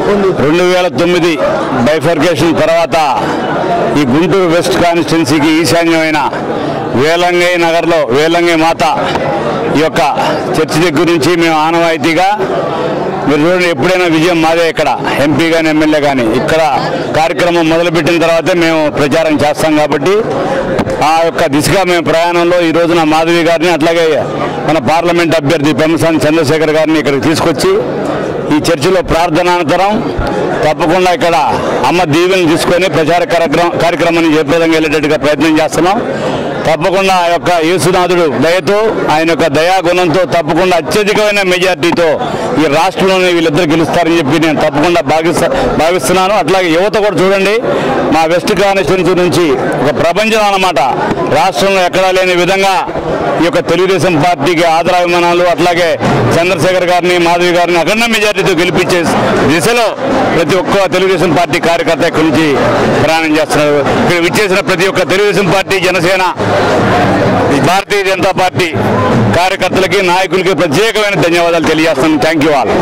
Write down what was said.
2009 bifurcation తర్వాత ఈ Guntur west కాన్స్టిట్యున్సీకి ఈశాన్యమైన వేలంగై నగర్లో వేలంగై మాత ఈ యొక్క చర్చి దగ్గర నుంచి మేము ఆనవాయితీగా మీరు చూడండి, ఎప్పుడైనా విజయం మాదే. ఇక్కడ ఎంపీ కానీ ఎమ్మెల్యే కానీ ఇక్కడ కార్యక్రమం మొదలుపెట్టిన తర్వాతే మేము ప్రచారం చేస్తాం. కాబట్టి ఆ యొక్క దిశగా మేము ప్రయాణంలో ఈ రోజున మాధవి గారిని అట్లాగే మన పార్లమెంట్ అభ్యర్థి పెమ్మసాని చంద్రశేఖర్ గారిని ఇక్కడికి తీసుకొచ్చి ఈ చర్చిలో ప్రార్థనానంతరం తప్పకుండా ఇక్కడ అమ్మ దీవెని తీసుకొని ప్రచార కార్యక్రమాన్ని జయప్రదంగా వెళ్ళేటట్టుగా ప్రయత్నం చేస్తున్నాం. తప్పకుండా ఆ యొక్క యేసునాథుడు దయతో ఆయన యొక్క దయాగుణంతో తప్పకుండా అత్యధికమైన మెజార్టీతో ఈ రాష్ట్రంలోనే వీళ్ళిద్దరు గెలుస్తారని చెప్పి నేను తప్పకుండా భావిస్తున్నాను. అట్లాగే యువత కూడా చూడండి, మా వెస్ట్ కాన్స్టిట్యున్సీ నుంచి ఒక ప్రపంచం అన్నమాట. రాష్ట్రంలో ఎక్కడా లేని విధంగా ఈ యొక్క తెలుగుదేశం పార్టీకి ఆదరాభిమానాలు అట్లాగే చంద్రశేఖర్ గారిని మాధవి గారిని అఖండ మెజార్టీతో గెలిపించే దిశలో ప్రతి ఒక్క తెలుగుదేశం పార్టీ కార్యకర్త ఇక్కడి నుంచి ప్రయాణం చేస్తున్నారు. ఇక్కడ విచ్చేసిన ప్రతి ఒక్క తెలుగుదేశం పార్టీ, జనసేన, భారతీయ జనతా పార్టీ కార్యకర్తలకి నాయకులకి ప్రత్యేకమైన ధన్యవాదాలు తెలియజేస్తున్నాను. Thank you all.